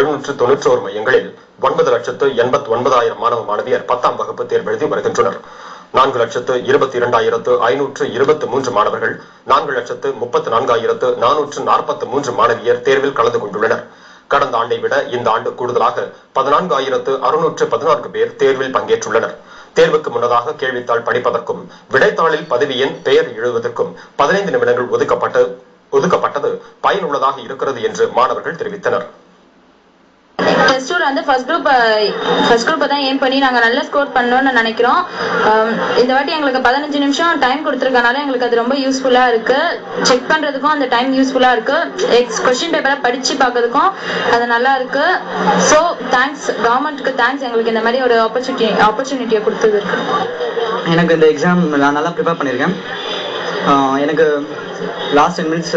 791 மையங்களில் 9,89,000 மாணவ மாணவியர் 10ஆம் வகுப்பு தேர்வு எழுதி வருகின்றனர். 4,22,523 மாணவர்கள், 4,34,443 மாணவியர் தேர்வில் கலந்து கொண்டுள்ளனர். கடந்த ஆண்டை விட இந்த ஆண்டு கூடுதலாக 14,614 பேர் தேர்வில் பங்கேற்றுள்ளனர். தேர்வுக்கு முன்னதாக கேள்வித்தாள் படிப்பதற்கும் விடைத்தாளில் பதவி எண், பெயர் எழுதுவதற்கும் 15 நிமிடங்கள் ஒதுக்கப்பட்டது பயனுள்ளதாக இருக்கிறது என்று மாணவர்கள் தெரிவித்தனர். டெஸ்ட் வந்து ஃபர்ஸ்ட் குரூப் தான் ஏம் பண்ணி நாங்க நல்ல ஸ்கோர் பண்ணணும்னு நினைக்கிறோம். இந்த வாட்டி எங்களுக்கு 15 நிமிஷம் டைம் கொடுத்திருக்கனால எங்களுக்கு அது ரொம்ப யூஸ்ஃபுல்லா இருக்கு. செக் பண்றதுக்கும் அந்த டைம் யூஸ்ஃபுல்லா இருக்கு. கொஸ்டின் பேப்பரை படிச்சு பார்க்கறதுக்கும் அது நல்லா இருக்கு. ஸோ தேங்க்ஸ், கவர்மெண்ட்க்கு தேங்க்ஸ், எங்களுக்கு இந்த மாதிரி ஒரு ஆப்பர்ச்சுனிட்டியை கொடுத்தது இருக்கு. எனக்கு இந்த எக்ஸாம் நான் நல்லா ப்ரிப்பேர் பண்ணியிருக்கேன். எனக்கு லாஸ்ட் 10 மினிட்ஸ்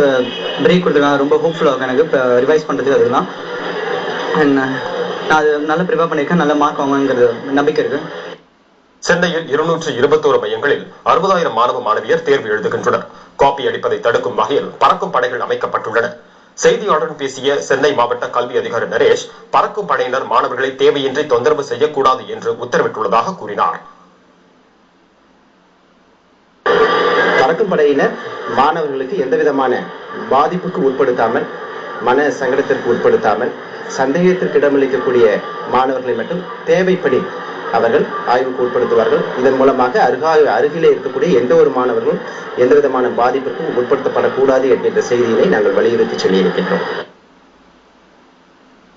பிரேக் கொடுத்துருக்காங்க. ரொம்ப ஹோப்ஃபுல்லாக இருக்கும் எனக்கு ரிவைஸ் பண்ணுறதுக்கு. அதுதான் நான் அது நல்லா ப்ரிப்பேர் பண்ணியிருக்கேன். நல்ல மார்க் வாங்குங்கிறது நம்பிக்கை இருக்கு. சென்னையில் 221 மையங்களில் 60,000 மாணவ மாணவியர் தேர்வு எழுதுகின்றனர். காப்பி அடிப்பதை தடுக்கும் வகையில் பறக்கும் படைகள் அமைக்கப்பட்டுள்ளன. செய்தியாளருடன் பேசிய சென்னை மாவட்ட கல்வி அதிகாரி நரேஷ், பறக்கும் படையினர் மாணவர்களை தேவையின்றி தொந்தரவு செய்யக்கூடாது என்று உத்தரவிட்டுள்ளதாக கூறினார். பறக்கும் படையினர் மாணவர்களுக்கு எந்தவிதமான பாதிப்புக்கு உட்படுத்தாமல், மன சங்கடத்திற்கு உட்படுத்தாமல், சந்தேகத்திற்கு இடமளிக்கக்கூடிய மாணவர்களை மட்டும் தேவைப்படி அவர்கள் ஆய்வுக்கு உட்படுத்துவார்கள். இதன் மூலமாக அருகிலே இருக்கக்கூடிய எந்த ஒரு மாணவர்களும் எந்த விதமான பாதிப்பிற்கும் உட்படுத்தப்படக்கூடாது என்கின்ற செய்தியினை நாங்கள் வலியுறுத்தி சொல்லியிருக்கின்றோம்.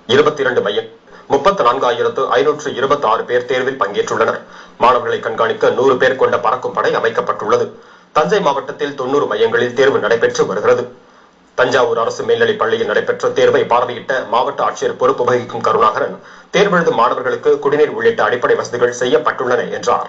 22 மையம் 34,526 பேர் தேர்வில் பங்கேற்றுள்ளனர். மாணவர்களை கண்காணிக்க 100 பேர் கொண்ட பறக்கும் படை அமைக்கப்பட்டுள்ளது. தஞ்சை மாவட்டத்தில் 90 மையங்களில் தேர்வு நடைபெற்று வருகிறது. தஞ்சாவூர் அரசு மேல்நிலைப் பள்ளியில் நடைபெற்ற தேர்வை பார்வையிட்ட மாவட்ட ஆட்சியர் பொறுப்பு வகிக்கும் கருணாகரன், தேர்வெழுதும் மாணவர்களுக்கு குடிநீர் உள்ளிட்ட அடிப்படை வசதிகள் செய்யப்பட்டுள்ளன என்றார்.